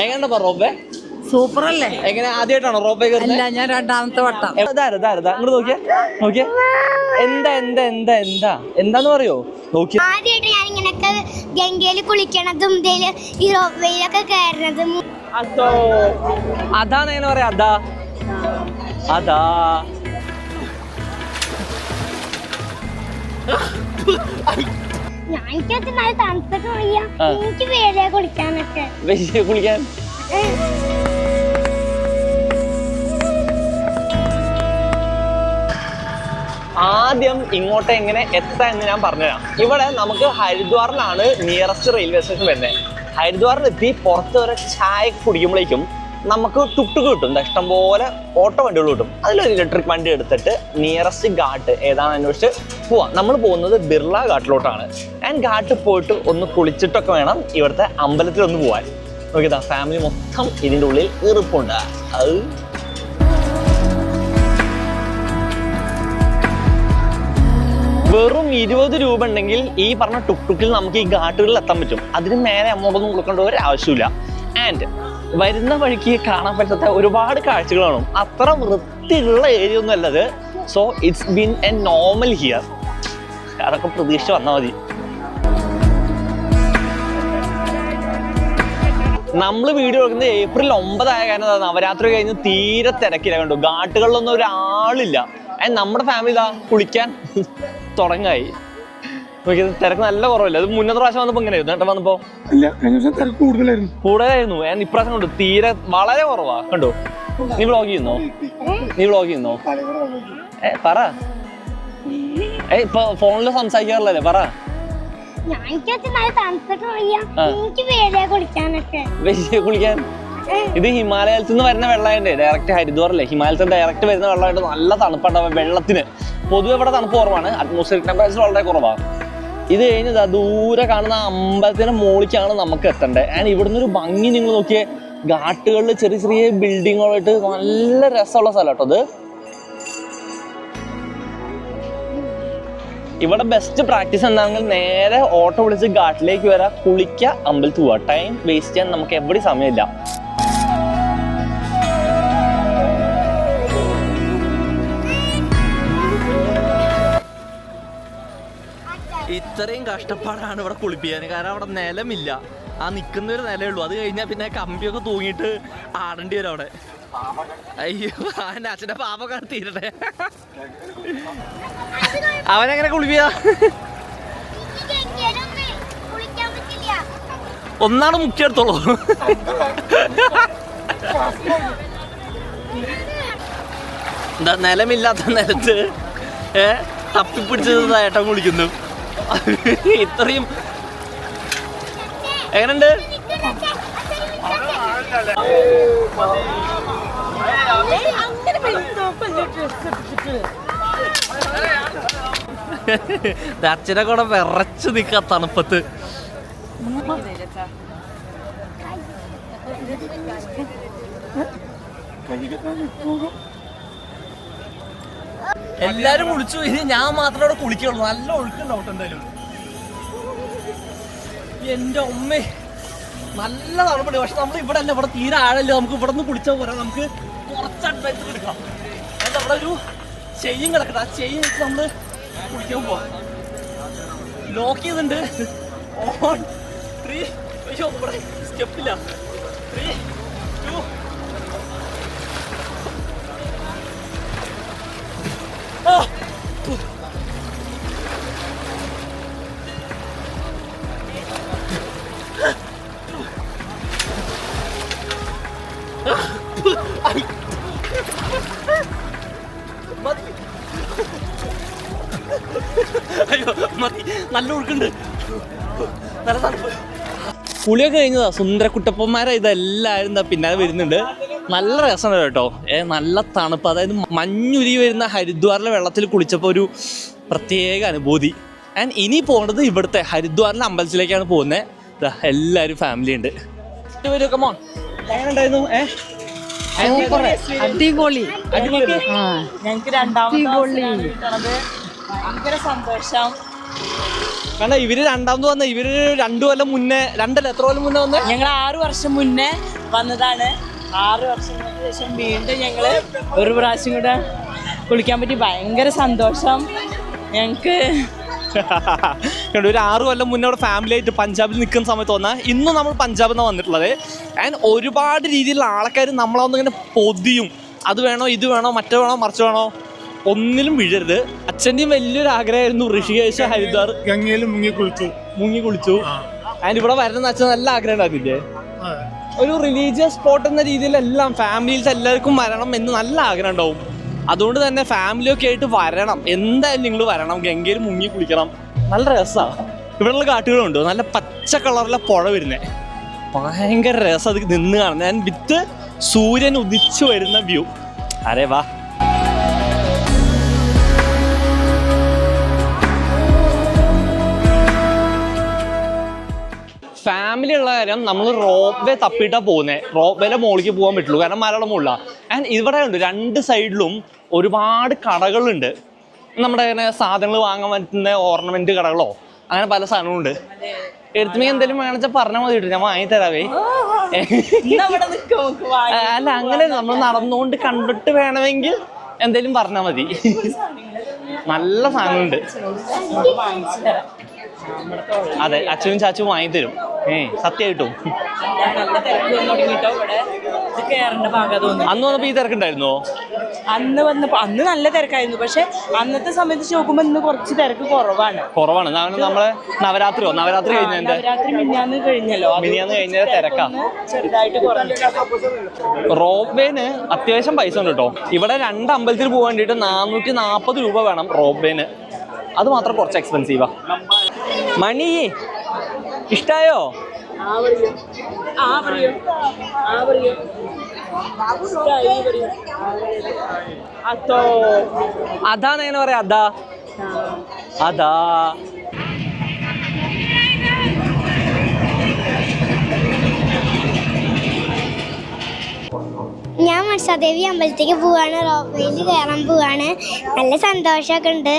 എങ്ങനെയുണ്ട് റോപ്പേ? സൂപ്പർ അല്ലേ? എങ്ങനെ ആദ്യമായിട്ടാണോ റോപ്പേ കയറുന്നത്? അല്ല, ഞാൻ രണ്ടാമത്തെ വട്ടം. ഇങ്ങോട്ട് നോക്കിയേ എന്താന്ന് പറയോ? നോക്കിയ ആദ്യമായിട്ട് ഞാൻ ഇങ്ങനൊക്കെ ഗംഗയില് കുളിക്കണതും ഈ റോപ്പയിലൊക്കെ കയറുന്നതും. അതാണ് എങ്ങനെ പറയാ? അതാ എനിക്കൊക്കെ നല്ല തണുത്തൊക്കെ അറിയാം. എനിക്ക് വേറെ കുളിക്കാനൊക്കെ. കുളിക്കാൻ ആദ്യം ഇങ്ങോട്ട് എങ്ങനെ എത്താൻ എന്ന് ഞാൻ പറഞ്ഞുതരാം. ഇവിടെ നമുക്ക് ഹരിദ്വാറിലാണ് നിയറസ്റ്റ് റെയിൽവേ സ്റ്റേഷൻ വരുന്നത്. ഹരിദ്വാറിലെത്തി പുറത്ത് വരെ ചായ കുടിക്കുമ്പോഴേക്കും നമുക്ക് ടുക്ടുക്ക് കിട്ടും, ഇഷ്ടംപോലെ ഓട്ടോ വണ്ടികൾ കിട്ടും. അതിലൊരു ഇലക്ട്രിക് വണ്ടി എടുത്തിട്ട് നിയറസ്റ്റ് ഘാട്ട് ഏതാണ് അന്വേഷിച്ച് പോവാം. നമ്മൾ പോകുന്നത് ബിർള ഘാട്ടിലോട്ടാണ്. ആൻഡ് ഘാട്ട് പോയിട്ട് ഒന്ന് കുളിച്ചിട്ടൊക്കെ വേണം ഇവിടുത്തെ അമ്പലത്തിലൊന്ന് പോവാൻ. നോക്കിയതാ ഫാമിലി മൊത്തം ഇതിൻ്റെ ഉള്ളിൽ ഇറുപ്പുണ്ട്. അത് വെറും 20 രൂപ ഉണ്ടെങ്കിൽ ഈ പറഞ്ഞ ടുക്ടുക്കിൽ നമുക്ക് ഈ ഘാട്ടുകളിൽ എത്താൻ പറ്റും. അതിന് മേലെ അമ്മോടൊന്നും കൊടുക്കേണ്ട ഒരു ആവശ്യമില്ല. ആൻഡ് വരുന്ന വഴിക്ക് കാണാൻ പറ്റാത്ത ഒരുപാട് കാഴ്ചകൾ കാണും. അത്ര വൃത്തിയുള്ള ഏരിയ ഒന്നും അല്ലത്. So it's been A normal here. അതൊക്കെ പ്രതീക്ഷിച്ച് വന്നാൽ മതി. നമ്മൾ വീഡിയോ എടുക്കുന്നത് ഏപ്രിൽ 9 ആയ കാരണം നവരാത്രി കഴിഞ്ഞ് തീരെ തിരക്കില്ല. കണ്ടു ഘാട്ടുകളിലൊന്നും ഒരാളില്ല. നമ്മുടെ ഫാമിലി ഇതാ കുളിക്കാൻ തുടങ്ങായി. തിരക്ക് നല്ല കുറവില്ല. അത് മുന്നത്തെ പ്രാവശ്യം വന്നപ്പോ എങ്ങനെയായിരുന്നു? വന്നപ്പോ കൂടുതലായിരുന്നു. ഇപ്രാവശ്യം കൊണ്ട് തീരെ വളരെ കുറവാ. കണ്ടോ? നീ വ്ളോഗ് ചെയ്യുന്നോ? പറ. ഇപ്പൊ ഫോണില് സംസാരിക്കാറില്ലല്ലേ? പറ. കുളിക്കാൻ ഇത് ഹിമാലയത്തിൽ നിന്ന് വരുന്ന വെള്ളമായിട്ട് ഡയറക്റ്റ് ഹരിദ്വാറല്ലേ, ഹിമാലയത്തിൽ ഡയറക്റ്റ് വരുന്ന വെള്ളമായിട്ട് നല്ല തണുപ്പുണ്ടാവും വെള്ളത്തിന്. പൊതുവെ ഇവിടെ തണുപ്പ് കുറവാണ്, അറ്റ്മോസ്ഫിയറിക് ടെമ്പറേച്ചർ വളരെ കുറവാണ്. ഇത് കഴിഞ്ഞത് ദൂരെ കാണുന്ന അമ്പലത്തിന്റെ മുകളിലേക്കാണ് നമുക്ക് എത്തേണ്ടത്. ആൻഡ് ഇവിടുന്ന് ഒരു ഭംഗി നിങ്ങൾ നോക്കിയേ. ഘാട്ടുകളിൽ ചെറിയ ചെറിയ ബിൽഡിങ്ങുകളായിട്ട് നല്ല രസമുള്ള സ്ഥലം കേട്ടോ അത്. ഇവിടെ ബെസ്റ്റ് പ്രാക്ടീസ് എന്താണെങ്കിൽ നേരെ ഓട്ടോ വിളിച്ച് ഘാട്ടിലേക്ക് വരാം, കുളിക്കുക, അമ്പലത്തിൽ പോവാ. ടൈം വേസ്റ്റ് ചെയ്യാൻ നമുക്ക് എവിടെ സമയമില്ല. ഇത്രയും കഷ്ടപ്പാടാണ് ഇവിടെ കുളിപ്പിക്കാൻ. കാരണം അവിടെ നിലമില്ല. ആ നിൽക്കുന്ന ഒരു നിലയേ ഉള്ളൂ. അത് കഴിഞ്ഞാൽ പിന്നെ കമ്പിയൊക്കെ തൂങ്ങിയിട്ട് ആടേണ്ടി വരും അവിടെ. അയ്യോ, എൻ്റെ അച്ഛൻ്റെ പാപൊക്കെ തീരട്ടെ. അവനെങ്ങനെ കുളിപ്പിയാ? ഒന്നാണ് മുക്കിയെടുത്തോളൂ. എന്താ നിലമില്ലാത്ത നിലത്ത് തപ്പിപ്പിടിച്ചത് ഏട്ടൻ കുളിക്കുന്നു. ഇത്രയും എങ്ങനെയുണ്ട്? അച്ഛനെ കൂടെ വിറച്ച് നിൽക്കാ തണുപ്പത്ത്. എല്ലാരും കുളിച്ചു. ഇനി ഞാൻ മാത്രം അവിടെ കുളിക്കുള്ളൂ. നല്ല ഒഴുക്കുണ്ടാവും എന്തായാലും. എന്റെ അമ്മേ നല്ല തണുപ്പുണ്ട്. പക്ഷെ നമ്മൾ ഇവിടെ അല്ല, ഇവിടെ തീരെ ആഴല്ല. നമുക്ക് ഇവിടെ നിന്ന് കുളിച്ചാൽ പോരാ, നമുക്ക് കുറച്ച് അഡ്വൈസ് എടുക്കാം. എന്നിട്ട് അവിടെ ഒരു ചെയിൻ കിടക്കട്ടെ. ആ ചെയിൻ വെച്ച് നമ്മള് കുളിക്കാൻ പോവാം. ലോക്ക് ചെയ്തിട്ടുണ്ട്. ഓൺ 3. അയ്യോ ഇവിടെ സ്റ്റെപ്പില്ല. 3, 2. അയ്യോ മതി, നല്ല ഒഴുക്കുണ്ട്, നല്ല തണുപ്പ്. കുളിയൊക്കെ കഴിഞ്ഞതാ. സുന്ദരക്കുട്ടപ്പന്മാരെ ഇതെല്ലാവരും പിന്നാലെ വരുന്നുണ്ട്. നല്ല രസമാണ് കേട്ടോ. നല്ല തണുപ്പ്. അതായത് മഞ്ഞുരുകി വരുന്ന ഹരിദ്വാറിലെ വെള്ളത്തിൽ കുളിച്ചപ്പോൾ ഒരു പ്രത്യേക അനുഭൂതി. ആൻഡ് ഇനി പോകേണ്ടത് ഇവിടുത്തെ ഹരിദ്വാറിലെ അമ്പലത്തിലേക്കാണ് പോകുന്നത്. എല്ലാവരും ഫാമിലി ഉണ്ട്. എങ്ങനെയുണ്ടായിരുന്നു? അടിപൊളി. ഞങ്ങൾക്ക് രണ്ടാമത്തെ ഭയങ്കര സന്തോഷം. കാരണം ഇവര് രണ്ടാമത് വന്ന ഇവര് 2 കൊല്ലം മുന്നേ 2 എത്ര കൊല്ലം മുന്നേ വന്നേ? ഞങ്ങൾ 6 വർഷം മുന്നേ വന്നതാണ്. 6 വർഷങ്ങൾക്ക് ശേഷം വീണ്ടും ഞങ്ങള് ഒരു പ്രാവശ്യം കൂടെ കുളിക്കാൻ പറ്റി. ഭയങ്കര സന്തോഷം ഞങ്ങക്ക്. ഒരു 6 കൊല്ലം മുന്നേ അവിടെ ഫാമിലി ആയിട്ട് പഞ്ചാബിൽ നിൽക്കുന്ന സമയത്ത് വന്നാൽ ഇന്നും നമ്മൾ പഞ്ചാബിൽ നിന്നാണ് വന്നിട്ടുള്ളത്. ആൻഡ് ഒരുപാട് രീതിയിലുള്ള ആൾക്കാർ നമ്മളൊന്നിങ്ങനെ പൊതിയും. അത് വേണോ, ഇത് വേണോ, മറ്റേ വേണോ, മറിച്ച് വേണോ, ഒന്നിലും വീഴരുത്. അച്ഛൻ്റെയും വലിയൊരു ആഗ്രഹമായിരുന്നു ഋഷികേശ്, ഹരിദ്വാർ ഗംഗയിൽ മുങ്ങി കുളിച്ചു. ആൻഡ് ഇവിടെ വരണമെന്ന് അച്ഛൻ നല്ല ആഗ്രഹം ഉണ്ടായിരുന്നില്ലേ? ഒരു റിലീജിയസ് സ്പോട്ട് എന്ന രീതിയിലെല്ലാം ഫാമിലിയിലത്തെ എല്ലാവർക്കും വരണം എന്ന് നല്ല ആഗ്രഹം ഉണ്ടാവും. അതുകൊണ്ട് തന്നെ ഫാമിലിയൊക്കെ ആയിട്ട് വരണം, എന്തായാലും നിങ്ങൾ വരണം, ഗംഗയിൽ മുങ്ങി കുളിക്കണം. നല്ല രസമാണ്. ഇവിടെയുള്ള കാട്ടുകളുണ്ട്, നല്ല പച്ച കളറിലെ പുഴ വരുന്നത്, ഭയങ്കര രസം അത് നിന്ന് കാണുന്നത്. ഞാൻ വിത്ത് സൂര്യൻ ഉദിച്ചു വരുന്ന വ്യൂ. അരേ വാ. ഫാമിലി ഉള്ള കാര്യം നമ്മൾ റോപ്പ് വേ തപ്പിയിട്ടാണ് പോകുന്നത്. റോപ്പ് വേയിലെ മുകളിലേക്ക് പോകാൻ പറ്റുള്ളൂ, കാരണം മലയുടെ മുകളിലാണ്. ആൻഡ് ഇവിടെ ഉണ്ട് 2 സൈഡിലും ഒരുപാട് കടകളുണ്ട്. നമ്മുടെ ഇങ്ങനെ സാധനങ്ങൾ വാങ്ങാൻ പറ്റുന്ന ഓർണമെന്റ് കടകളോ അങ്ങനെ പല സാധനങ്ങളുണ്ട്. എടുത്തുമേ എന്തെങ്കിലും വേണമെന്ന് പറഞ്ഞാൽ മതി, ഞാൻ വാങ്ങി തരാവേ. അല്ല, അങ്ങനെ നമ്മൾ നടന്നുകൊണ്ട് കണ്ടിട്ട് വേണമെങ്കിൽ എന്തെങ്കിലും പറഞ്ഞാൽ മതി. നല്ല സാധനമുണ്ട്. അതെ, അച്ഛനും ചാച്ചും വാങ്ങി തരും. സത്യമായിട്ടും അന്ന് വന്നപ്പോ ഈ തിരക്കുണ്ടായിരുന്നോ? അന്ന് വന്നപ്പോ അന്ന് നല്ല തിരക്കായിരുന്നു. പക്ഷെ അന്നത്തെ സമയത്ത് നോക്കുമ്പോ ഇന്ന് കുറച്ച് തിരക്ക് കുറവാണ്. നമ്മളെ നവരാത്രി കഴിഞ്ഞ നവരാത്രി മിനിഞ്ഞാന്ന് കഴിഞ്ഞല്ലോ, മിനിഞ്ഞാന്ന് കഴിഞ്ഞ തിരക്കാ. ചെറുതായിട്ട് കുറഞ്ഞു. റോപ്പ് വേന് അത്യാവശ്യം പൈസ ഉണ്ട് കേട്ടോ. ഇവിടെ 2 അമ്പലത്തിൽ പോകാൻ വേണ്ടിയിട്ട് 440 രൂപ വേണം റോപ്പ് വേന്. അത് മാത്രം കുറച്ച് എക്സ്പെൻസീവാ. മണി ഇഷ്ടായോ? അതാന്ന് എങ്ങനെ പറയാ? അതാ ഞാൻ മത്സാദേവി അമ്പലത്തേക്ക് പോവാണ്, റോപ്പയിൽ കയറാൻ പോവാണ്. നല്ല സന്തോഷമൊക്കെ ഉണ്ട്.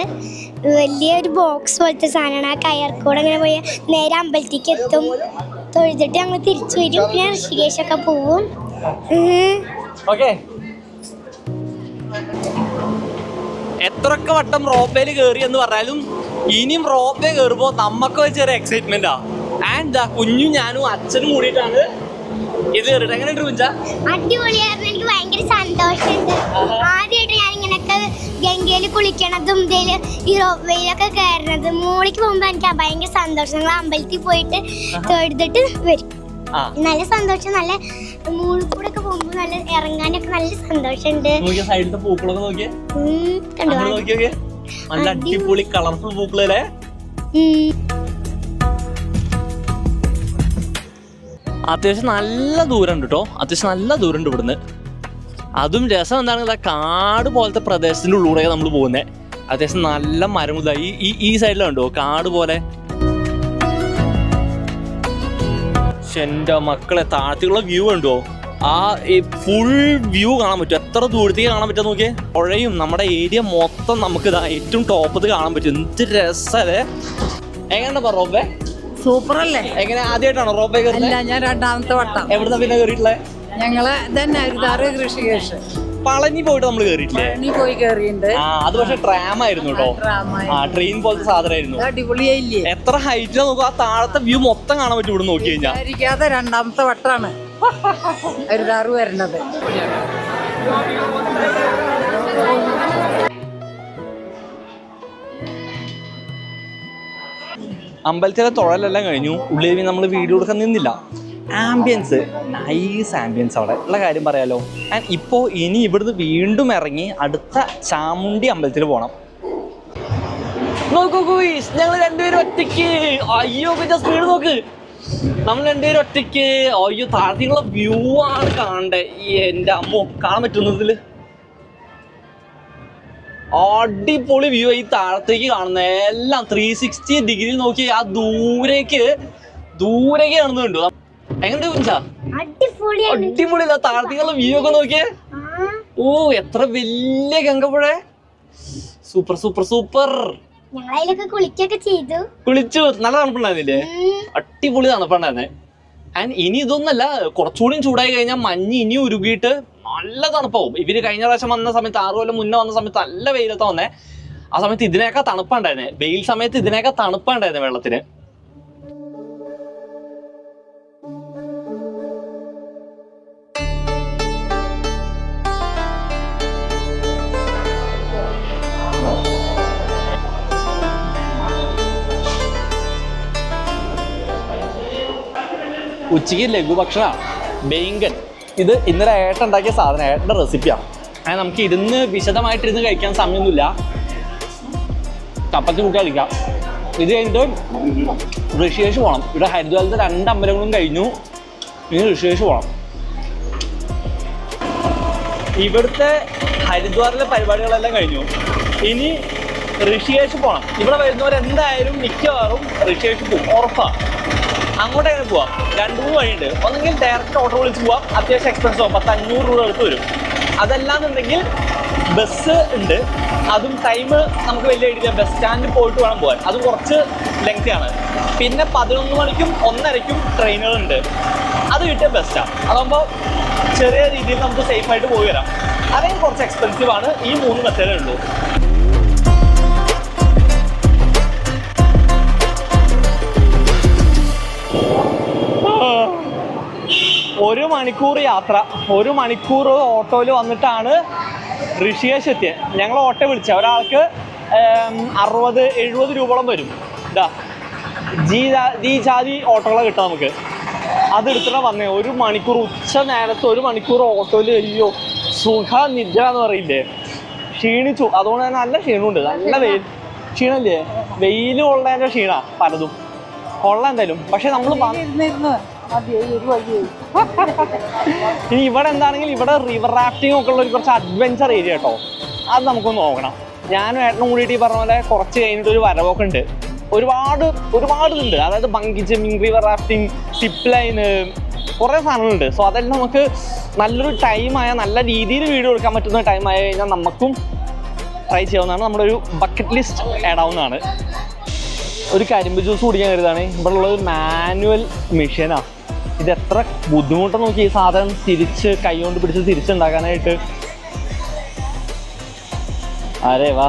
വലിയൊരു ബോക്സ് പോലത്തെ സാധനമാണ്. ആ കയർക്കൂടെ അങ്ങനെ പോയി നേരെ അമ്പലത്തേക്ക് എത്തും. തൊഴുതിട്ട് ഞങ്ങൾ തിരിച്ചു വരും. പിന്നെ ഋഷികേശൊക്കെ പോവും. എത്രയൊക്കെ വട്ടം റോപ്പേല് കയറി എന്ന് പറഞ്ഞാലും ഇനിയും റോപ്പേ കയറുമ്പോ നമ്മക്ക് ചെറിയ എക്സൈറ്റ്മെന്റാ. ആൻഡ് കുഞ്ഞും ഞാനും അച്ഛനും കൂടിയിട്ടാണ് ഇത് കയറിട്ട്. എങ്ങനെയുണ്ട് കുഞ്ച? അടിപൊളിയായിരുന്നു. എനിക്ക് ഭയങ്കര സന്തോഷമുണ്ട്. ആദ്യമായിട്ട് ഞാൻ ഇങ്ങനൊക്കെ ഗംഗയിൽ കുളിക്കണതും ഈ റോപ്പയിലൊക്കെ കയറണത്. മുകളിലേക്ക് പോകുമ്പോ എനിക്ക് ഭയങ്കര സന്തോഷം. ഞങ്ങൾ അമ്പലത്തിൽ പോയിട്ട് തൊഴുതിട്ട് വരും. നല്ല സന്തോഷം. നല്ല മുകളിൽ കൂടെ ഒക്കെ പോകുമ്പോ നല്ല ഇറങ്ങാനൊക്കെ നല്ല സന്തോഷമുണ്ട്. സൈഡിലത്തെ പൂക്കളൊക്കെ നോക്കിയേ, നല്ല അടിപൊളി കളർഫുൾ പൂക്കളല്ലേ. അത്യാവശ്യം നല്ല ദൂരം ഉണ്ട് കേട്ടോ, അത്യാവശ്യം നല്ല ദൂരം ഉണ്ട് ഇവിടുന്ന്. അതും രസം എന്താണെങ്കിൽ കാട് പോലത്തെ പ്രദേശത്തിന്റെ ഉള്ളിലൂടെയാണ് നമ്മൾ പോകുന്നത്. അത്യാവശ്യം നല്ല മരങ്ങൾ ഈ സൈഡിലുണ്ടോ കാട് പോലെ. എന്റെ മക്കളെ, താഴത്തേക്കുള്ള വ്യൂ ഉണ്ടോ? ആ ഫുൾ വ്യൂ കാണാൻ പറ്റും. എത്ര ദൂരത്തേക്ക് കാണാൻ പറ്റും നോക്കിയേ. പുഴയും നമ്മുടെ ഏരിയ മൊത്തം നമുക്ക് ഇതാ ഏറ്റവും ടോപ്പത്ത് കാണാൻ പറ്റും. എന്ത് രസല്ലേ. എങ്ങനെ റോപ്പേ? സൂപ്പർ അല്ലേ? എങ്ങനെ ആദ്യമായിട്ടാണോ റോപ്പേ കയറുന്നത്? ഞാൻ 2ാമത്തെ വട്ടം. എവിടുന്ന പിന്നെ കയറിയിട്ടുള്ളത്? ഞങ്ങള് തന്നെ ഹരിദ്വാർ, ഋഷികേശ്, പളനി പോയിട്ട് നമ്മൾ കയറിയിട്ടില്ലേ? പളനി പോയി കയറിയിട്ടുണ്ട്. അത് പക്ഷെ ട്രാം ആയിരുന്നു കേട്ടോ. ട്രെയിൻ പോലത്തെ സാധനമായിരുന്നു. അടിപൊളിയായില്ലേ? എത്ര ഹൈറ്റിലാ നോക്കുക. ആ താഴത്തെ വ്യൂ മൊത്തം കാണാൻ പറ്റും ഇവിടെ നോക്കി കഴിഞ്ഞാൽ. 2ാമത്തെ വട്ടാണ് ഹരിദ്വാർ വരണത്. അമ്പലത്തിലെ തൊഴലെല്ലാം കഴിഞ്ഞു. ഉള്ളിൽ നമ്മൾ വീഡിയോ എടുക്കാൻ നിന്നില്ല. ആംബിയൻസ്, നൈസ് ആംബിയൻസ് അവിടെ ഉള്ള കാര്യം പറയാലോ. ആൻഡ് ഇപ്പോൾ ഇനി ഇവിടുന്ന് വീണ്ടും ഇറങ്ങി അടുത്ത ചാമുണ്ടി അമ്പലത്തിൽ പോകണം. നോക്കൂ ഗൂയിസ്, ഞങ്ങൾ 2 പേരും ഒറ്റയ്ക്ക്. അയ്യോ പിന്നെ സ്പീഡ് നോക്ക്. നമ്മൾ 2 പേരും ഒറ്റയ്ക്ക്. അയ്യോ, താഴത്തേക്കുള്ള വ്യൂ ആണ് കാണണ്ടേ. എൻ്റെ അമ്മോ, കാണാൻ പറ്റുന്നതില് അടിപൊളി വ്യൂ. ഈ താഴത്തേക്ക് കാണുന്ന എല്ലാം 360 ഡിഗ്രി നോക്കി ആ ദൂരേക്ക് കാണുന്നുണ്ടോ? എങ്ങനെ അടിപൊളി. താഴത്തേക്കുള്ള വ്യൂ ഒക്കെ നോക്കിയേ. ഓ, എത്ര വലിയ ഗംഗപ്പുഴ. Super super super. ഞങ്ങളതിലൊക്കെ കുളിക്കൊക്കെ ചെയ്തു. കുളിച്ചു. നല്ല തണുപ്പുണ്ടായിരുന്നില്ലേ? അടിപൊളി തണുപ്പുണ്ടായിരുന്നേ. ആൻഡ് ഇനി ഇതൊന്നല്ല, കുറച്ചുകൂടി ചൂടായി കഴിഞ്ഞാൽ മഞ്ഞ് ഇനി ഉരുകിയിട്ട് നല്ല തണുപ്പാവും. ഇവര് കഴിഞ്ഞ പ്രാവശ്യം വന്ന സമയത്ത് 6 കൊല്ലം മുന്നേ വന്ന സമയത്ത് നല്ല വെയിലത്താ വന്നേ. ആ സമയത്ത് ഇതിനേക്കാൾ തണുപ്പുണ്ടായിരുന്നേ. വെയിൽ സമയത്ത് ഇതിനേക്കാൾ തണുപ്പുണ്ടായിരുന്നേ വെള്ളത്തിന്. ഉച്ചയ്ക്ക് ലഘുഭക്ഷണമാണ് ബേങ്കൻ. ഇത് ഇന്നലെ ഏട്ടൻ ഉണ്ടാക്കിയ സാധനം, ഏട്ടൻ്റെ റെസിപ്പിയാണ്. അങ്ങനെ നമുക്ക് ഇരുന്ന് വിശദമായിട്ടിരുന്ന് കഴിക്കാൻ സമയമൊന്നുമില്ല. ചപ്പത്തി മുട്ട കഴിക്കാം. ഇത് കഴിഞ്ഞിട്ട് ഋഷികേശ് പോകണം. ഇവിടെ ഹരിദ്വാരത്തെ 2 അമ്പലങ്ങളും കഴിഞ്ഞു. ഇനി ഋഷികേശ് പോകണം. ഇവിടുത്തെ ഹരിദ്വാറിലെ പരിപാടികളെല്ലാം കഴിഞ്ഞു. ഇനി ഋഷികേശ് പോകണം. ഇവിടെ വരുന്നവരെന്തായാലും മിക്കവാറും ഋഷികേശ് പോകും, ഉറപ്പാണ്. അങ്ങോട്ട് എങ്ങനെ പോവാം? 2-3 വഴിയുണ്ട്. ഒന്നെങ്കിൽ ഡയറക്റ്റ് ഓട്ടോ വിളിച്ച് പോവാം, അത്യാവശ്യം എക്സ്പെൻസ് ആവും, 500 രൂപ അടുത്ത് വരും. അതല്ലാന്നുണ്ടെങ്കിൽ ബസ് ഉണ്ട്, അതും ടൈം നമുക്ക് വലിയ ഐഡിയ. ബസ് സ്റ്റാൻഡിൽ പോയിട്ട് വേണം പോകാൻ, അതും കുറച്ച് ലെങ്തി ആണ്. പിന്നെ 11 മണിക്കും 1:30ക്കും ട്രെയിനുകളുണ്ട്, അത് കിട്ടിയ ബെസ്റ്റാണ്. അതാകുമ്പോൾ ചെറിയ രീതിയിൽ നമുക്ക് സേഫായിട്ട് പോയി വരാം. അല്ലെങ്കിൽ കുറച്ച് എക്സ്പെൻസീവ് ആണ്. ഈ 3 മെത്തേഡേ ഉള്ളൂ. 1 മണിക്കൂർ യാത്ര, 1 മണിക്കൂർ ഓട്ടോയിൽ വന്നിട്ടാണ് ഋഷികേശ് എത്തിയത്. ഞങ്ങൾ ഓട്ടോ വിളിച്ച ഒരാൾക്ക് 60-70 രൂപയോളം വരും. ഇതാ ഈ ജാതി ഓട്ടോകളെ കിട്ടാം നമുക്ക്. അതെടുത്തിട്ടാണ് വന്നേ. 1 മണിക്കൂർ, ഉച്ച നേരത്ത് 1 മണിക്കൂർ ഓട്ടോയിൽ. അയ്യോ, സുഖ നിദ്ര എന്ന് പറയില്ലേ. ക്ഷീണിച്ചു. അതുകൊണ്ട് തന്നെ നല്ല ക്ഷീണമുണ്ട്. നല്ല വെയിൽ ക്ഷീണമില്ലേ? വെയിൽ കൊള്ളേൻ്റെ ക്ഷീണ പലതും കൊള്ളാം എന്തായാലും. പക്ഷെ നമ്മൾ ഇനി ഇവിടെ എന്താണെങ്കിൽ ഇവിടെ റിവർ റാഫ്റ്റിംഗ് ഒക്കെ ഉള്ള ഒരു കുറച്ച് അഡ്വഞ്ചർ ഏരിയ കേട്ടോ. അത് നമുക്കൊന്ന് നോക്കണം. ഞാനും ഏട്ടനും കൂടിയിട്ട് ഈ പറഞ്ഞ പോലെ കുറച്ച് കഴിഞ്ഞിട്ട് ഒരു വരവൊക്കെ ഉണ്ട്. ഒരുപാട് ഇതുണ്ട്. അതായത് bungee jumping, river rafting, zip line, കുറേ സാധനങ്ങളുണ്ട്. സോ അതെല്ലാം നമുക്ക് നല്ലൊരു ടൈമായ, നല്ല രീതിയിൽ വീഡിയോ എടുക്കാൻ പറ്റുന്ന ടൈമായി കഴിഞ്ഞാൽ നമുക്കും ട്രൈ ചെയ്യാവുന്നതാണ്. നമ്മുടെ ഒരു ബക്കറ്റ് ലിസ്റ്റ് ആഡ് ആവുന്നതാണ്. ഒരു കരിമ്പ് ജ്യൂസ് കുടിക്കാൻ കരുതാണ്. ഇവിടെ ഉള്ളത് മാനുവൽ മെഷീനാണ്. ഇത് എത്ര ബുദ്ധിമുട്ട് നോക്കി ഈ സാധനം തിരിച്ച് കൈ കൊണ്ട് പിടിച്ച് തിരിച്ചുണ്ടാക്കാനായിട്ട്. അരേ വാ.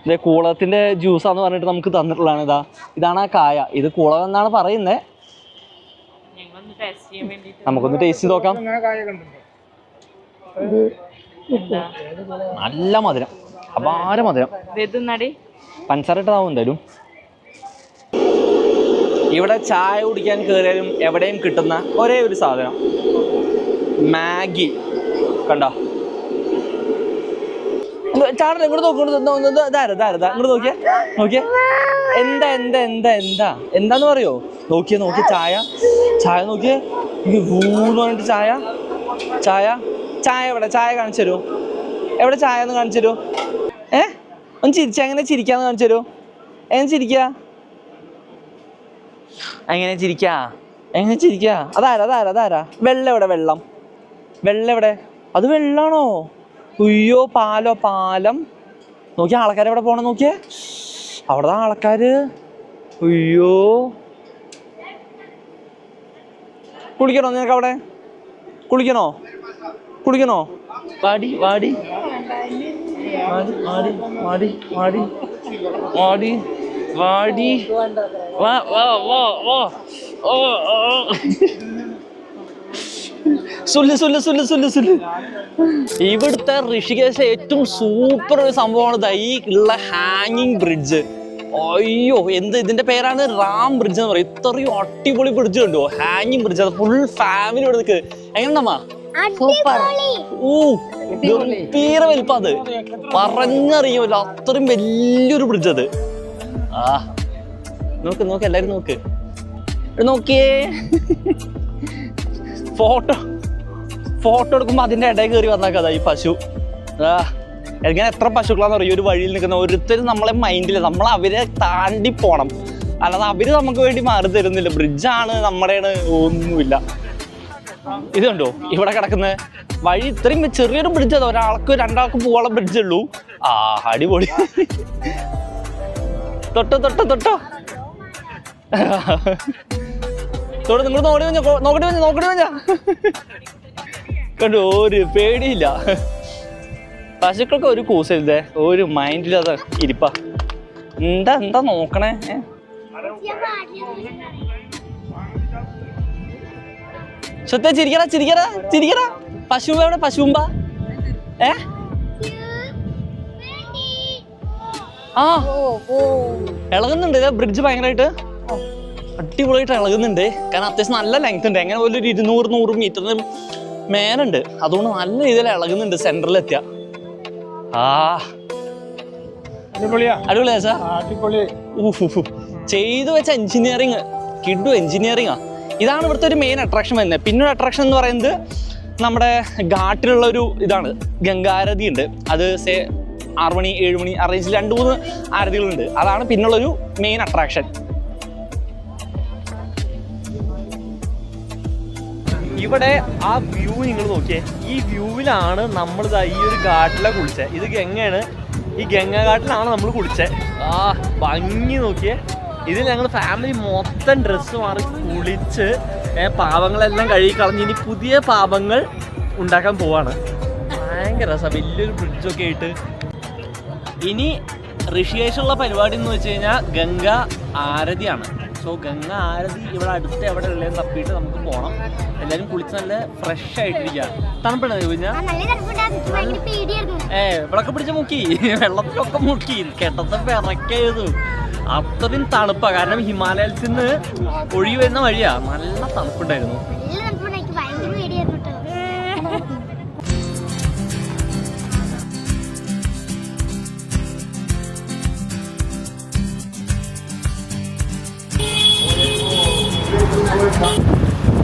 ഇതേ കൂളത്തിൻ്റെ ജ്യൂസാന്ന് പറഞ്ഞിട്ട് നമുക്ക് തന്നിട്ടുള്ളതാണ്. ഇതാണ് ആ കായ. ഇത് കൂളം എന്നാണ് പറയുന്നത്. നമുക്കൊന്ന് ടേസ്റ്റ് ചെയ്ത് നോക്കാം. നല്ല മധുരം, അപാര മധുരം. പഞ്ചസാര ഇട്ടതാവും എന്തായാലും. ഇവിടെ ചായ കുടിക്കാൻ കയറിയാലും എവിടെയും കിട്ടുന്ന ഒരേ ഒരു സാധനം, മാഗി. കണ്ടോ? ചാടല്ല, ഇങ്ങോട്ട് ഇങ്ങോട്ട് നോക്കിയേ. എന്താന്ന് പറയോ? നോക്കിയേ നോക്കിയേ. പറഞ്ഞിട്ട് ചായ എവിടെ? ചായ കാണിച്ചു തരുമോ? എവിടെ ചായ ഒന്ന് കാണിച്ചു തരുമോ? ഒന്ന് ചിരിച്ച, എങ്ങനെ ചിരിക്കാന്ന് കാണിച്ചു തരുമോ? എങ്ങനെ ചിരിക്കാ? അതാരാ? വെള്ളം എവിടെ? വെള്ളം എവിടെ? അത് വെള്ളാണോ? ഉയ്യോ, പാലം. നോക്കിയ ആൾക്കാർ എവിടെ പോണം? നോക്കിയേ, അവിടെ ആൾക്കാര്. ഉയ്യോ, കുളിക്കണോ നിനക്ക്? അവിടെ കുളിക്കണോ? വാടി ഇവിടുത്തെ ഋഷികേശ് ഏറ്റവും സൂപ്പർ ഒരു സംഭവമാണ് ഈ ഉള്ള ഹാങ്ങിങ് ബ്രിഡ്ജ്. അയ്യോ, ഇതിന്റെ പേരാണ് റാം ബ്രിഡ്ജ് എന്ന് പറയും. ഇത്രയും അടിപൊളി ബ്രിഡ്ജ് കണ്ടോ, ഹാങ്ങിങ് ബ്രിഡ്ജ്. അത് ഫുൾ ഫാമിലി ഇവിടെ നിൽക്ക്. എങ്ങനെയാ? സൂപ്പർ. ഗംഭീര വലിപ്പം. അത് പറഞ്ഞറിയുമല്ലോ, അത്രയും വലിയൊരു ബ്രിഡ്ജ് അത്. നോക്ക് എല്ലാരും നോക്കിയേ. ഫോട്ടോ എടുക്കുമ്പോ അതിന്റെ ഇടയിൽ കയറി വന്നാക്കാ ഈ പശു. എങ്ങനെ എത്ര പശുക്കളാന്ന് പറയും ഒരു വഴിയിൽ നിൽക്കുന്ന. ഓരോരുത്തരും നമ്മളെ മൈൻഡില്, നമ്മൾ അവരെ താണ്ടി പോണം, അല്ലാതെ അവര് നമുക്ക് വേണ്ടി മാറി തരുന്നില്ല. ബ്രിഡ്ജാണ് നമ്മുടെയാണ്, ഒന്നുമില്ല. ഇത് കണ്ടോ ഇവിടെ കിടക്കുന്ന വഴി ഇത്രയും ചെറിയൊരു ബ്രിഡ്ജ് അതാ, ഒരാൾക്ക് രണ്ടാൾക്ക് പോകാനുള്ള ബ്രിഡ്ജ് ഉള്ളൂ. ആ അടിപൊളി. തൊട്ടോ തൊട്ടോ തൊട്ടോ തൊട്ട് നിങ്ങൾ നോക്കടി വഞ്ഞ കണ്ടോ, ഒരു പേടിയില്ല. പശുക്കൾക്ക് ഒരു കൂസരുതേ, ഒരു മൈൻഡില്ലാതെ ഇരിപ്പാ. എന്താ നോക്കണേ? സ്വത്തെ ചിരിക്കടാ. പശു എവിടെ? പശുമ്പ ആ ഇളകുന്നുണ്ട്. ബ്രിഡ്ജ് ഭയങ്കരമായിട്ട് അടിപൊളിയായിട്ട് ഇളകുന്നുണ്ട്. കാരണം അത്യാവശ്യം നല്ല ലെങ്ത് ഉണ്ട്. എങ്ങനെ പോലും ഒരു 200 മീറ്ററിന് മേലുണ്ട്. അതുകൊണ്ട് നല്ല രീതിയിൽ ഇളകുന്നുണ്ട് സെന്ററിലെത്തിയ. അടിപൊളിയാ സാർ. ചെയ്തു വെച്ച എഞ്ചിനീയറിങ് കിഡു എഞ്ചിനീയറിംഗാ. ഇതാണ് ഇവിടുത്തെ ഒരു മെയിൻ അട്രാക്ഷൻ വരുന്നത്. പിന്നെ ഒരു അട്രാക്ഷൻ എന്ന് പറയുന്നത് നമ്മുടെ ഘാട്ടിലുള്ള ഒരു ഇതാണ്, ഗംഗാരതി ഉണ്ട്. അത് 6 മണി 7 മണി ആ റേഞ്ചിൽ 2-3 ആരതികളുണ്ട്. അതാണ് പിന്നുള്ളൊരു മെയിൻ അട്രാക്ഷൻ. ഇവിടെ ആ വ്യൂ നിങ്ങൾ നോക്കിയേ. ഈ വ്യൂവിലാണ് നമ്മൾ ഈ ഒരു ഘാട്ടിലെ കുളിച്ചത്. ഇത് ഗംഗയാണ്. ഈ ഗംഗാ ഘാട്ടിലാണ് നമ്മൾ കുളിച്ചത്. ഭംഗി നോക്കിയേ. ഇതിൽ ഞങ്ങൾ ഫാമിലി മൊത്തം ഡ്രസ്സ് മാറി കുളിച്ച് പാപങ്ങളെല്ലാം കഴുകി കളഞ്ഞ് ഇനി പുതിയ പാപങ്ങൾ ഉണ്ടാക്കാൻ പോവാണ്. ഭയങ്കര രസം. വലിയൊരു ബ്രിഡ്ജൊക്കെ ആയിട്ട്. ഇനി ഋഷികേശുള്ള പരിപാടി എന്ന് വെച്ച് കഴിഞ്ഞാൽ ഗംഗ ആരതിയാണ്. സോ ഗംഗ ആരതി ഇവിടെ അടുത്ത് എവിടെ ഉള്ളതെന്ന് തപ്പിയിട്ട് നമുക്ക് പോകണം. എല്ലാവരും കുളിച്ച് നല്ല ഫ്രഷ് ആയിട്ടിരിക്കുക. തണുപ്പുണ്ടോ ചോദിച്ചാൽ? ഇവിടൊക്കെ പിടിച്ച് മുക്കി, വെള്ളത്തിലൊക്കെ മുക്കി, കെട്ടത്തെ പിറക്കയത്. അത്രയും തണുപ്പാണ്. കാരണം ഹിമാലയത്തിൽ നിന്ന് ഒഴുകി വരുന്ന വഴിയാ. നല്ല തണുപ്പുണ്ടായിരുന്നു.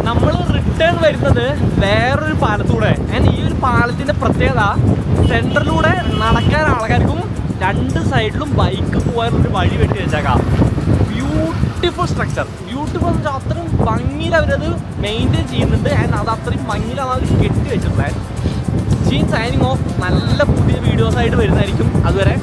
നമ്മൾ റിട്ടേൺ വരുന്നത് വേറൊരു പാലത്തൂടെ. ഈ ഒരു പാലത്തിന്റെ പ്രത്യേകത സെന്ററിലൂടെ നടക്കാൻ ആൾക്കാർക്കും 2 സൈഡിലും ബൈക്ക് പോകാനൊരു വഴി വെട്ടി വെച്ചേക്കാം. Beautiful structure. ബ്യൂട്ടിഫുൾ എന്ന് വെച്ചാൽ അത്രയും ഭംഗിയിൽ അവരത് മെയിൻറ്റെയിൻ ചെയ്യുന്നുണ്ട്. അത് അത്രയും ഭംഗിയിൽ അവർ കെട്ടി വെച്ചിട്ടുള്ളത്. Signing off. നല്ല പുതിയ വീഡിയോസായിട്ട് വരുന്നതായിരിക്കും. അതുവരെ